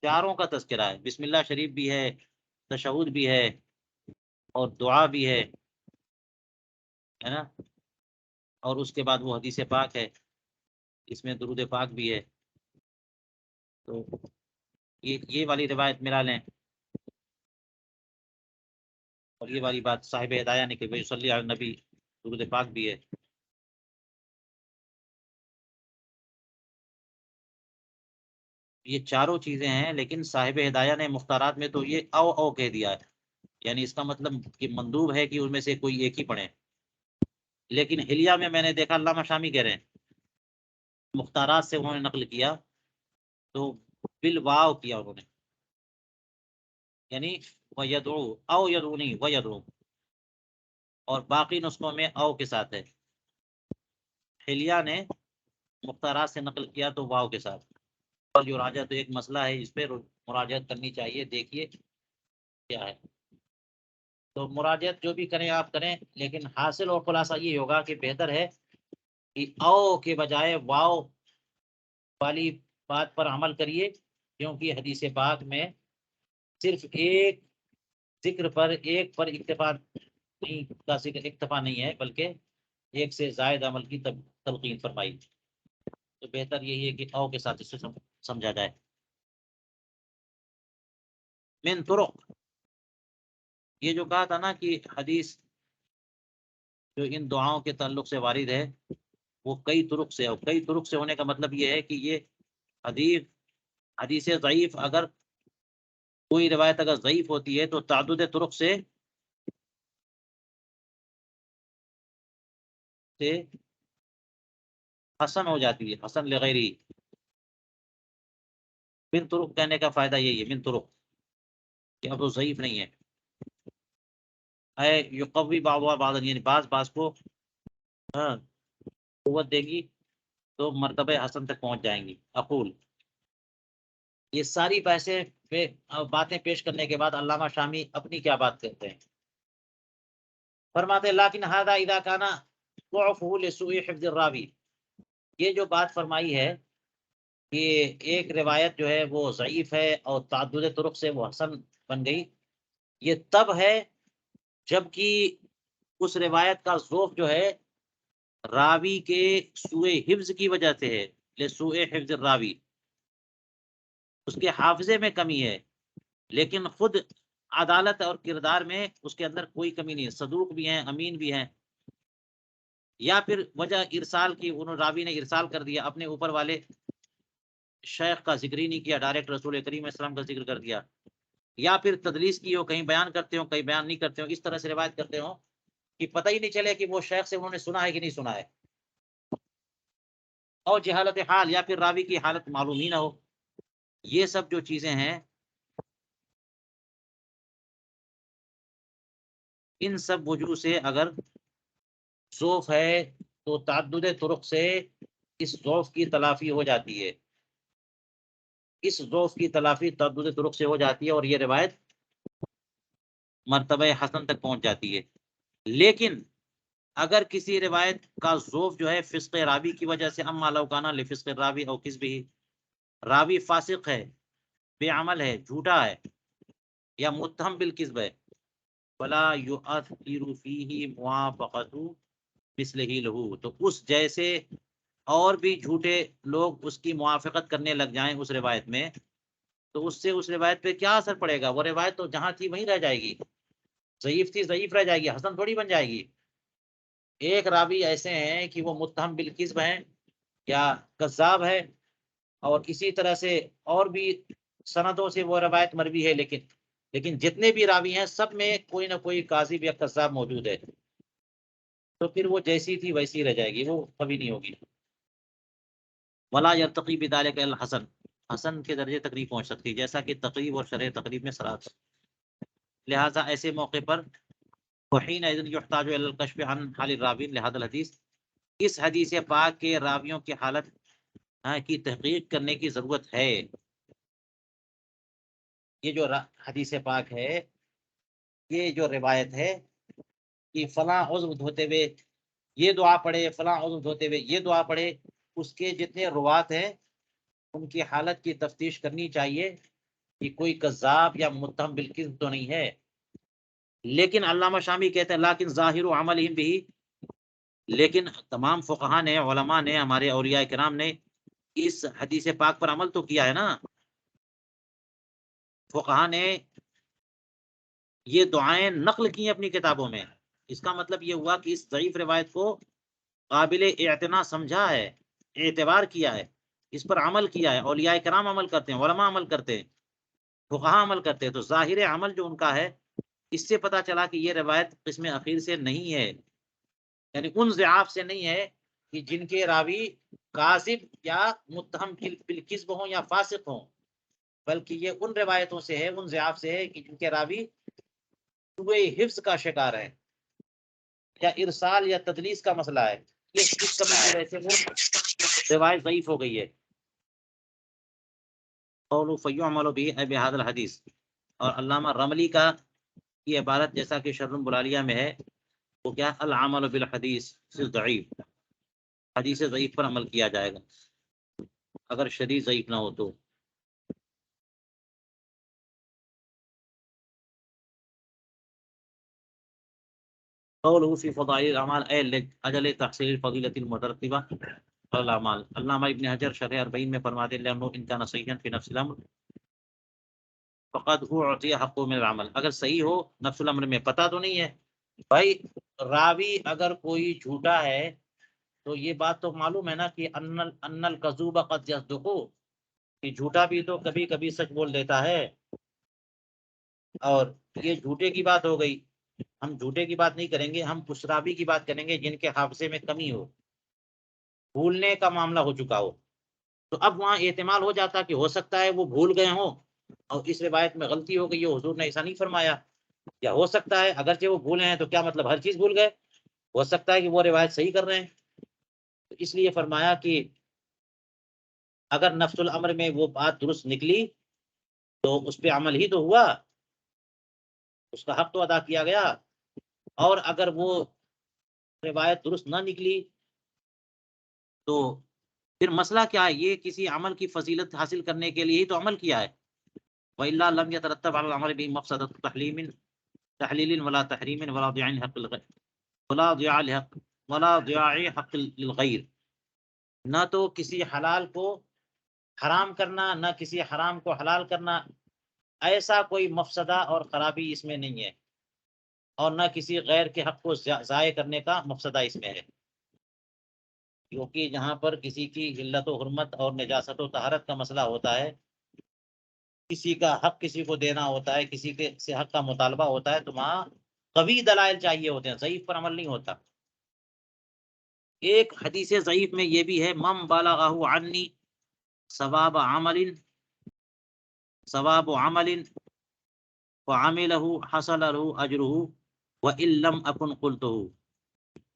چاروں کا تذکرہ ہے. بسم اللہ شریف بھی ہے، تشہود بھی ہے، اور دعا بھی ہے نا، اور اس کے بعد وہ حدیث پاک ہے، اس میں درود پاک بھی ہے. تو یہ والی روایت ملا لیں، اور یہ والی بات صاحب ہدایہ نے کہ بھائی صلی علی نبی، درود پاک بھی ہے. یہ چاروں چیزیں ہیں، لیکن صاحب ہدایہ نے مختارات میں تو یہ او کہہ دیا ہے، یعنی اس کا مطلب کہ مندوب ہے کہ ان میں سے کوئی ایک ہی پڑھے. لیکن حلیہ میں نے دیکھا علامہ شامی کہہ رہے ہیں، مختارات سے انہوں نے نقل کیا تو بالواو کیا انہوں نے، یعنی وَيَدْعُو، او یدعونی وَيَدْعُو، اور باقی نسخوں میں او کے ساتھ ہے. حلیہ نے مختارات سے نقل کیا تو واو کے ساتھ. اور جو راجہ تو ایک مسئلہ ہے، اس پہ مراجعت کرنی چاہیے، دیکھیے کیا ہے. تو مراجعت جو بھی کریں آپ کریں، لیکن حاصل اور خلاصہ یہ ہوگا کہ بہتر ہے کہ او کے بجائے واو والی بات پر عمل کریے، کیونکہ حدیث پاک میں صرف ایک ذکر پر، ایک پر اکتفا نہیں کا ذکر، اکتفا نہیں ہے، بلکہ ایک سے زائد عمل کی تلقین فرمائی. تو بہتر یہی ہے کہ او کے ساتھ اس سے سمجھا جائے. من طرق، یہ جو کہا تھا نا کہ حدیث جو ان دعاؤں کے تعلق سے وارد ہے وہ کئی طرق سے ہے. کئی طرق سے ہونے کا مطلب یہ ہے کہ یہ حدیث حدیث ضعیف، اگر کوئی روایت اگر ضعیف ہوتی ہے تو تعدد طرق سے حسن ہو جاتی ہے، حسن لغیری. من طرق کہنے کا فائدہ یہی ہے، من طرق، کہ اب وہ ضعیف نہیں ہے. اے یقوی بعضها بعضا، یعنی بعض کو قوت دے گی تو مرتبہ حسن تک پہنچ جائیں گی. اقول، یہ ساری باتیں پیش کرنے کے بعد علامہ شامی اپنی کیا بات کرتے ہیں؟ فرماتے ہیں لیکن هذا اذا كان ضعفه لسوء حفظ الراوی، یہ جو بات فرمائی ہے کہ ایک روایت جو ہے وہ ضعیف ہے اور تعدد طرق سے وہ حسن بن گئی، یہ تب ہے جبکہ اس روایت کا ضعف جو ہے راوی کے سوء حفظ کی وجہ سے ہے. لسوء حفظ الراوی، اس کے حافظے میں کمی ہے، لیکن خود عدالت اور کردار میں اس کے اندر کوئی کمی نہیں ہے، صدوق بھی ہیں، امین بھی ہیں. یا پھر وجہ ارسال کی، انہوں راوی نے ارسال کر دیا، اپنے اوپر والے شیخ کا ذکر ہی نہیں کیا، ڈائریکٹ رسول کریم علیہ السلام کا ذکر کر دیا. یا پھر تدلیس کی ہو، کہیں بیان کرتے ہو کہیں بیان نہیں کرتے ہو، اس طرح سے روایت کرتے ہو کہ پتہ ہی نہیں چلے کہ وہ شیخ سے انہوں نے سنا ہے کہ نہیں سنا ہے. اور جہالت حال، یا پھر راوی کی حالت معلوم ہی نہ ہو. یہ سب جو چیزیں ہیں، ان سب وجوہ سے اگر ضعف ہے تو تعدد طرق سے اس ضعف کی تلافی ہو جاتی ہے، اس ضعف کی تلافی تعدد طرق سے ہو جاتی ہے، اور یہ روایت مرتبہ حسن تک پہنچ جاتی ہے. لیکن اگر کسی روایت کا ضعف جو ہے فسق راوی کی وجہ سے، اما لو کانا لفسق راوی او کس بھی، راوی فاسق ہے، بے عمل ہے، جھوٹا ہے، یا متہم بالکذب ہے، ولا یؤثر فیہ موافقۃ مثلہ لہ، تو اس جیسے اور بھی جھوٹے لوگ اس کی موافقت کرنے لگ جائیں اس روایت میں، تو اس سے اس روایت پہ کیا اثر پڑے گا؟ وہ روایت تو جہاں تھی وہیں رہ جائے گی، ضعیف تھی ضعیف رہ جائے گی، حسن تھوڑی بن جائے گی. ایک راوی ایسے ہیں کہ وہ متہم بالکذب ہیں یا کذاب ہے، اور اسی طرح سے اور بھی سندوں سے وہ روایت مروی ہے، لیکن جتنے بھی راوی ہیں سب میں کوئی نہ کوئی کاذب یا کذاب موجود ہے. تو پھر وہ جیسی تھی ویسی رہ جائے گی، وہ کبھی نہیں ہوگی۔ ولا یرتقی بذلک الحسن، حسن کے درجے تک نہیں پہنچ سکتی، جیسا کہ تقریب اور شرح تقریب میں سرات۔ لہٰذا ایسے موقع پر وحینئذ یحتاج الی الکشف عن حال الراوین لہذا الحدیث، اس حدیث پاک کے راویوں کی حالت کی تحقیق کرنے کی ضرورت ہے۔ یہ جو حدیث پاک ہے، یہ جو روایت ہے کہ فلاں عضو دھوتے ہوئے یہ دعا پڑھے، فلاں عضو دھوتے ہوئے یہ دعا پڑھے، اس کے جتنے روات ہیں ان کی حالت کی تفتیش کرنی چاہیے کہ کوئی کذاب یا متہم بالکذب تو نہیں ہے۔ لیکن علامہ شامی کہتے ہیں لیکن ظاہر عملہم بھی، لیکن تمام فقہاء نے، علماء نے، ہمارے اولیاء کرام نے اس حدیث پاک پر عمل تو کیا ہے نا۔ فقہاء نے یہ دعائیں نقل کی ہیں اپنی کتابوں میں، اس کا مطلب یہ ہوا کہ اس ضعیف روایت کو قابل اعتنا سمجھا ہے، اعتبار کیا ہے، اس پر عمل کیا ہے۔ اولیاء کرام عمل کرتے ہیں، علماء عمل کرتے ہیں، فقہاء عمل کرتے ہیں، تو ظاہر عمل جو ان کا ہے، اس سے پتہ چلا کہ یہ روایت قسم اخیر سے نہیں ہے، یعنی ان ضعاف سے نہیں ہے کہ جن کے راوی کاذب یا متہم بالکذب ہوں یا فاسق ہوں، بلکہ یہ ان روایتوں سے ہے، ان ضعاف سے ہے کہ جن کے راوی سوء حفظ کا شکار ہے، یا ارسال یا تدلیس کا مسئلہ ہے، اس کمی کی وجہ سے وہ روایت ضعیف ہو گئی ہے۔ قول فیعمل به اے بهذا الحدیث، اور علامہ رملی کا یہ عبارت جیسا کہ شرح بلالیہ میں ہے، وہ کیا، العمل بالحدیث ضعیف، حدیث ضعیف پر عمل کیا جائے گا اگر شدید ضعیف نہ ہو تو۔ قوله فی فضائل الاعمال اے لاجل تحصیل الفضیلۃ المترتبہ على الاعمال، علامہ ابن حجر شرح 40 میں فرماتے ہیں لأنه ان كان صحیحا فی نفس الامر فقد اعطی حق من العمل، اگر صحیح ہو نفس الامر میں، پتہ تو نہیں ہے بھائی، راوی اگر کوئی جھوٹا ہے تو یہ بات تو معلوم ہے نا کہ ان الکذوب قد یصدق، کہ جھوٹا بھی تو کبھی کبھی سچ بول دیتا ہے، اور یہ جھوٹے کی بات ہو گئی۔ ہم جھوٹے کی بات نہیں کریں گے، ہم اس راوی کی بات کریں گے جن کے حافظے میں کمی ہو، بھولنے کا معاملہ ہو چکا ہو، تو اب وہاں احتمال ہو جاتا کہ ہو سکتا ہے وہ بھول گئے ہوں اور اس روایت میں غلطی ہو گئی ہو، حضور نے ایسا نہیں فرمایا، یا ہو سکتا ہے اگرچہ وہ بھولے ہیں تو کیا مطلب ہر چیز بھول گئے، ہو سکتا ہے کہ وہ روایت صحیح کر رہے ہیں، تو اس لیے فرمایا کہ اگر نفس الامر میں وہ بات درست نکلی تو اس پہ عمل ہی تو ہوا، اس کا حق تو ادا کیا گیا، اور اگر وہ روایت درست نہ نکلی تو پھر مسئلہ کیا ہے، یہ کسی عمل کی فضیلت حاصل کرنے کے لیے ہی تو عمل کیا ہے، وَإِلَّا لَمْ يَتَرَتَّبْ عَلَى الْعَمَلِ بِهِ مَفْسَدَةُ تحلیل ولا تحریم ولا ضیاع حق الغیر ولا ضیاع حق للغیر، نہ تو کسی حلال کو حرام کرنا، نہ کسی حرام کو حلال کرنا، ایسا کوئی مفسدہ اور خرابی اس میں نہیں ہے، اور نہ کسی غیر کے حق کو ضائع کرنے کا مفسدہ اس میں ہے، کیونکہ جہاں پر کسی کی علت و حرمت اور نجاست و طہارت کا مسئلہ ہوتا ہے، کسی کا حق کسی کو دینا ہوتا ہے، کسی کے سے حق کا مطالبہ ہوتا ہے، تو وہاں قوی دلائل چاہیے ہوتے ہیں، ضعیف پر عمل نہیں ہوتا۔ ایک حدیث ضعیف میں یہ بھی ہے، من بالغہ عنی ثواب عمل وعملہ حصل له اجرہ وان لم اکن قلتہ،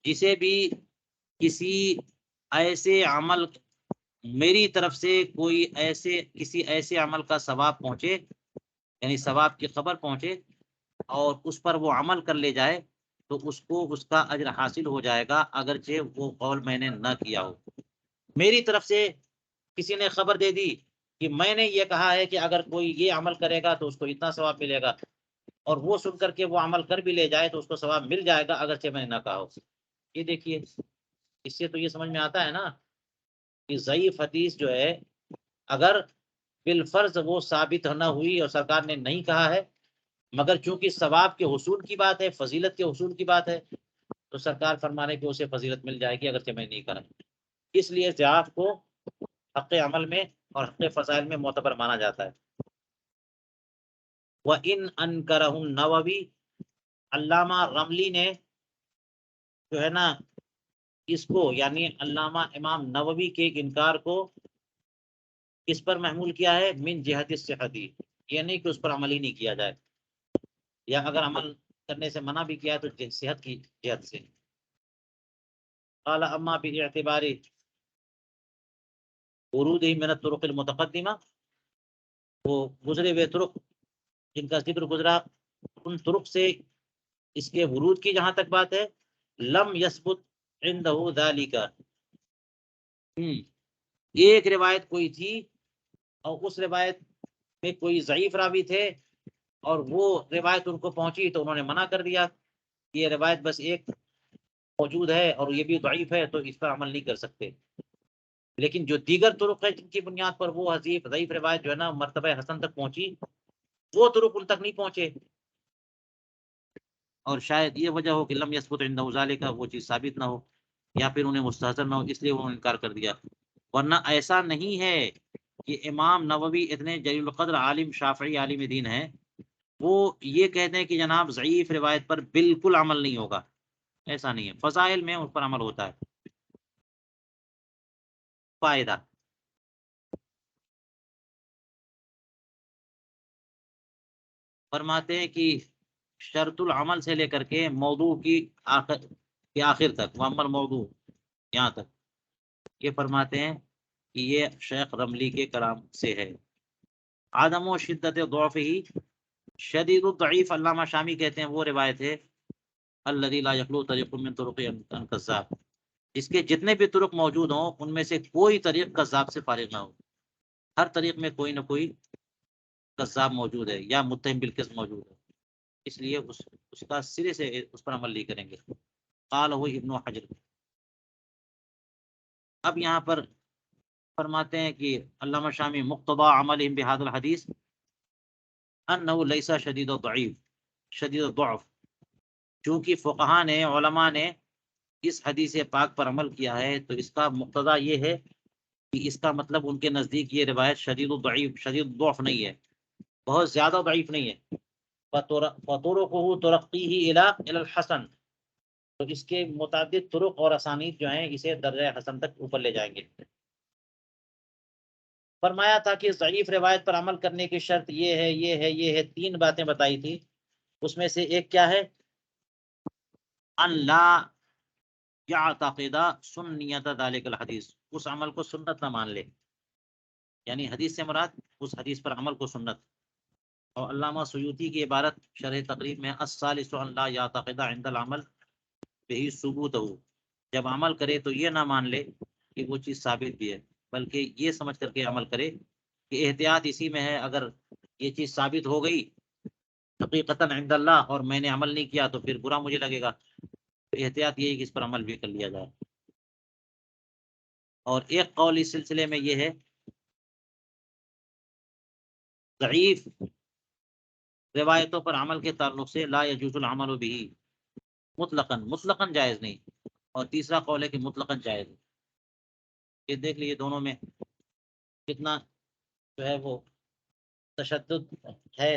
جسے بھی کسی ایسے عمل، میری طرف سے کوئی کسی ایسے عمل کا ثواب پہنچے، یعنی ثواب کی خبر پہنچے اور اس پر وہ عمل کر لے جائے، تو اس کو اس کا اجر حاصل ہو جائے گا اگرچہ وہ قول میں نے نہ کیا ہو۔ میری طرف سے کسی نے خبر دے دی کہ میں نے یہ کہا ہے کہ اگر کوئی یہ عمل کرے گا تو اس کو اتنا ثواب ملے گا، اور وہ سن کر کے وہ عمل کر بھی لے جائے تو اس کو ثواب مل جائے گا اگرچہ میں نے نہ کہا ہو۔ یہ دیکھیے، اس سے تو یہ سمجھ میں آتا ہے نا کہ ضعیف حدیث جو ہے اگر بالفرض وہ ثابت نہ ہوئی اور سرکار نے نہیں کہا ہے، مگر چونکہ ثواب کے حصول کی بات ہے، فضیلت کے حصول کی بات ہے، تو سرکار فرمانے کہ اسے فضیلت مل جائے گی اگرچہ میں نہیں کرا، اس لیے ضعاف کو حق عمل میں اور حق فضائل میں معتبر مانا جاتا ہے۔ وَإِنْ أَنْكَرَهُ النَّوَوِي، علامہ رملی نے جو ہے نا اس کو یعنی علامہ امام نووی کے انکار کو اس پر محمول کیا ہے من جہت الصحتی، یہ نہیں کہ اس پر عمل ہی نہیں کیا جائے، یا اگر عمل کرنے سے منع بھی کیا ہے تو صحت کی جہت سے۔ قال اما باعتبار ورودہ من الطرق المتقدمہ، وہ گزرے ہوئے طرق جن کا ذکر گزرا ان طرق سے اس کے ورود کی جہاں تک بات ہے، لم یثبت عنده ذلك، ایک روایت کوئی تھی اور اس روایت میں کوئی ضعیف راوی تھے اور وہ روایت ان کو پہنچی تو انہوں نے منع کر دیا، یہ روایت بس ایک موجود ہے اور یہ بھی ضعیف ہے تو اس پر عمل نہیں کر سکتے۔ لیکن جو دیگر طرق ہے جن کی بنیاد پر وہ ضعیف روایت جو ہے نا مرتبہ حسن تک پہنچی، وہ طرق ان تک نہیں پہنچے، اور شاید یہ وجہ ہو کہ لم یثبت عنده ذلك، وہ چیز ثابت نہ ہو یا پھر انہیں مستحضر نہ ہو، اس لیے انہوں نے انکار کر دیا۔ ورنہ ایسا نہیں ہے کہ امام نووی اتنے جلیل القدر عالم شافعی عالم دین ہیں، وہ یہ کہتے ہیں کہ جناب ضعیف روایت پر بالکل عمل نہیں ہوگا، ایسا نہیں ہے، فضائل میں اس پر عمل ہوتا ہے۔ فائدہ، فرماتے ہیں کہ شرط العمل سے لے کر کے موضوع کی آخر تک، معمر موضوع یہاں تک، یہ فرماتے ہیں کہ یہ شیخ رملی کے کلام سے ہے۔ عدم و شدت ضعف ہی شدید الضعیف، علامہ شامی کہتے ہیں وہ روایت ہے الذی لا یخلو طریق من طرق عن کذاب، اس کے جتنے بھی طرق موجود ہوں ان میں سے کوئی طریق کذاب سے فارغ نہ ہو، ہر طریق میں کوئی نہ کوئی کذاب موجود ہے یا متہم بالکذب موجود ہے، اس لیے اس کا سرے سے اس پر عمل نہیں کریں گے۔ قال هو ابن حجر، اب یہاں پر فرماتے ہیں کہ علامہ شامی مقتضى عملهم بهذا الحدیث انه ليس شدید الضعیف شدید الضعف، چونکہ فقہا نے علماء نے اس حدیث پاک پر عمل کیا ہے تو اس کا مقتضا یہ ہے کہ اس کا مطلب ان کے نزدیک یہ روایت شدید الضعیف شدید الضعف نہیں ہے، بہت زیادہ ضعیف نہیں ہے، فطرقه ترقیه الى الحسن، تو اس کے متعدد طرق اور اسانید جو ہیں اسے درجہ حسن تک اوپر لے جائیں گے۔ فرمایا تھا کہ ضعیف روایت پر عمل کرنے کی شرط یہ ہے یہ ہے یہ ہے، تین باتیں بتائی تھی، اس میں سے ایک کیا ہے، ان لا یعتقد سنیت ذلک الحدیث، اس عمل کو سنت نہ مان لے، یعنی حدیث سے مراد اس حدیث پر عمل کو سنت۔ اور علامہ سیوطی کی عبارت شرح تقریب میں الثالث ان لا یعتقد عند العمل بہی ثبوتہ، جب عمل کرے تو یہ نہ مان لے کہ وہ چیز ثابت بھی ہے، بلکہ یہ سمجھ کر کے عمل کرے کہ احتیاط اسی میں ہے، اگر یہ چیز ثابت ہو گئی حقیقتاً عند اللہ اور میں نے عمل نہیں کیا تو پھر برا مجھے لگے گا، تو احتیاط یہ ہے کہ اس پر عمل بھی کر لیا جائے۔ اور ایک قول اس سلسلے میں یہ ہے ضعیف روایتوں پر عمل کے تعلق سے لا یجوز العمل به مطلقاً جائز نہیں، اور تیسرا قول ہے کہ مطلقاً جائز ہے۔ یہ دیکھ لیے دونوں میں کتنا جو ہے وہ تشدد ہے،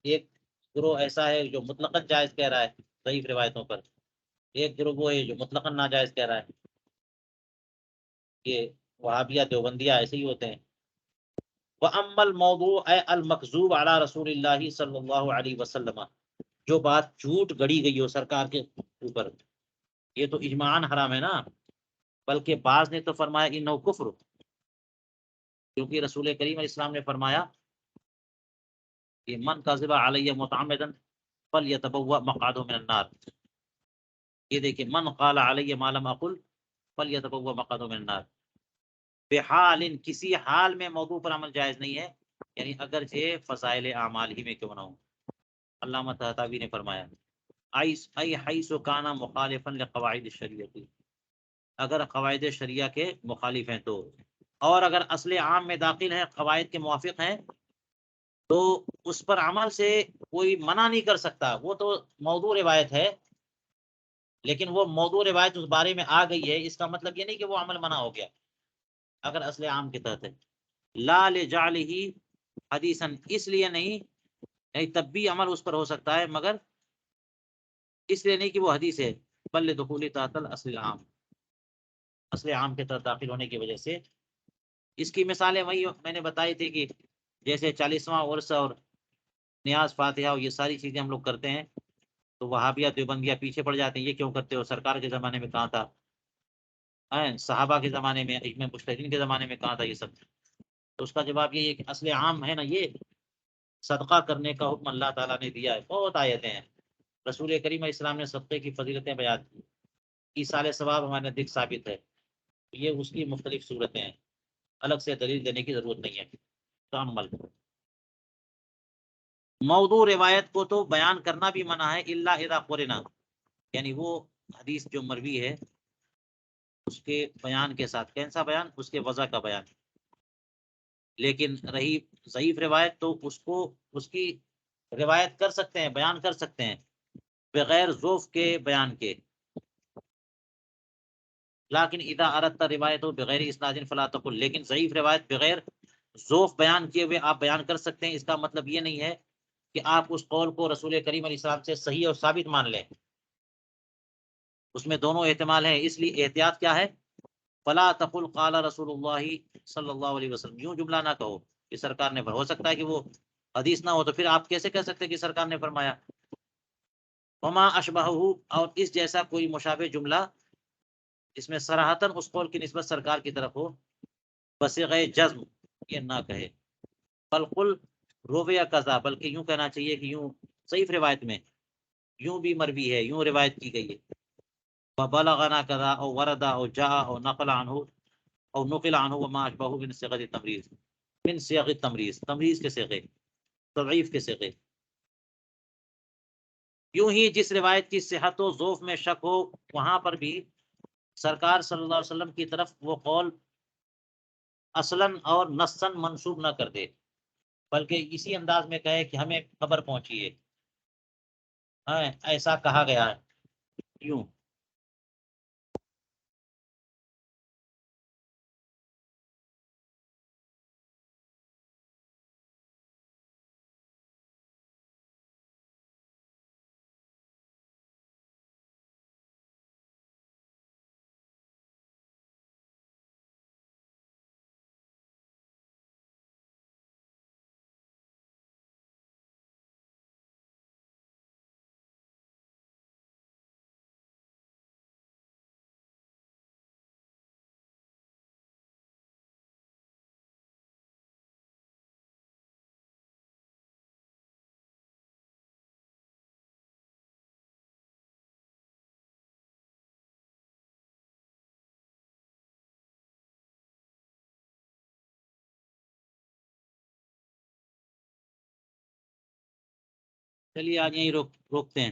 ایک گروہ ایسا ہے جو مطلقاً جائز کہہ رہا ہے ضعیف روایتوں پر، ایک گروہ وہ ہے جو مطلقاً ناجائز کہہ رہا ہے، کہ وہابیہ دیوبندیہ ایسے ہی ہوتے ہیں۔ وَأَمَّا الْمَوْضُوعُ أَيْ الْمَكْذُوبُ عَلَى رسول اللہ صلی اللہ علیہ وسلم، جو بات جھوٹ گڑی گئی ہو سرکار کے اوپر، یہ تو اجماعاً حرام ہے نا، بلکہ بعض نے تو فرمایا انہ کفر، کیونکہ رسول کریم علیہ السلام نے فرمایا کہ من کذب علی متعمدا فلیتبوأ مقعدہ من النار، یہ دیکھیں من قال علی ما لم اقل فلیتبوأ مقعدہ من النار، بحال کسی حال میں موضوع پر عمل جائز نہیں ہے، یعنی اگرچہ فضائل اعمال ہی میں کیوں نہ ہو۔ علامہ طحاوی نے فرمایا ای حیث کان مخالفا لقواعد الشریعہ، اگر قواعد شریعہ کے مخالف ہیں تو، اور اگر اصل عام میں داخل ہیں قواعد کے موافق ہیں تو اس پر عمل سے کوئی منع نہیں کر سکتا، وہ تو موضوع روایت ہے، لیکن وہ موضوع روایت اس بارے میں آ گئی ہے، اس کا مطلب یہ نہیں کہ وہ عمل منع ہو گیا اگر اصل عام کے تحت ہے۔ لا لجعلہ حدیثا، اس لیے نہیں، تب بھی عمل اس پر ہو سکتا ہے مگر اس لیے نہیں کہ وہ حدیث ہے، بل دخول تحت الاصل العام، اصل عام کے تحت داخل ہونے کی وجہ سے۔ اس کی مثالیں وہی میں نے بتائی تھی کہ جیسے 40واں عرس اور نیاز فاتحہ اور یہ ساری چیزیں ہم لوگ کرتے ہیں، تو وہابیہ دیوبندیہ پیچھے پڑ جاتے ہیں، یہ کیوں کرتے ہو، سرکار کے زمانے میں کہاں تھا، صحابہ کے زمانے میں، اجماع مجتہدین کے زمانے میں کہاں تھا یہ سب؟ تو اس کا جواب یہ ہے کہ اصل عام ہے نا، یہ صدقہ کرنے کا حکم اللہ تعالیٰ نے دیا ہے، بہت آیتیں ہیں، رسول کریم علیہ السلام نے صدقے کی فضیلتیں بیان کی، ایصال ثواب ہمارے نزدیک ثابت ہے، یہ اس کی مختلف صورتیں ہیں، الگ سے دلیل دینے کی ضرورت نہیں ہے۔ تعمل موضوع روایت کو تو بیان کرنا بھی منع ہے، الا اذا قرنا، یعنی وہ حدیث جو مروی ہے اس کے بیان کے ساتھ، کون سا بیان، اس کے وضع کا بیان، لیکن رہی ضعیف روایت تو اس کو اس کی روایت کر سکتے ہیں، بیان کر سکتے ہیں بغیر ذوف کے بیان کے، لیکن اذا اردت روایت ہو بغیر اسناد فلا تقل، لیکن ضعیف روایت بغیر ذوف بیان کیے ہوئے آپ بیان کر سکتے ہیں، اس کا مطلب یہ نہیں ہے کہ آپ اس قول کو رسول کریم علیہ السلام سے صحیح اور ثابت مان لیں، اس میں دونوں احتمال ہیں، اس لیے احتیاط کیا ہے، فلا تقل قال رسول اللہ صلی اللہ علیہ وسلم، یوں جملہ نہ کہو کہ سرکار نے، ہو سکتا ہے کہ وہ حدیث نہ ہو تو پھر آپ کیسے کہہ سکتے کہ سرکار نے فرمایا، وما اشبہہ، اور اس جیسا کوئی مشابہ جملہ اس میں صراحتاً اس قول کی نسبت سرکار کی طرف ہو، بصیغہ جزم یہ نہ کہے، بل قل رویہ قضا، بلکہ یوں کہنا چاہیے کہ یوں ضعیف روایت میں یوں بھی مروی ہے، یوں روایت کی گئی ہے، وبلغنا کذا او ورد او جاء او نقل عنہ او نقل عنہ وما اشبہ من صيغ التمریض، من صيغ التمریض، تمریض کے صیغے، تضعیف کے صیغے، یوں ہی جس روایت کی صحت و ضعف میں شک ہو وہاں پر بھی سرکار صلی اللہ علیہ وسلم کی طرف وہ قول اصلاً اور نصاً منسوب نہ کر دے، بلکہ اسی انداز میں کہے کہ ہمیں خبر پہنچی ہے، ایسا کہا گیا ہے، یوں۔ چلیے آج یہیں روکتے ہیں۔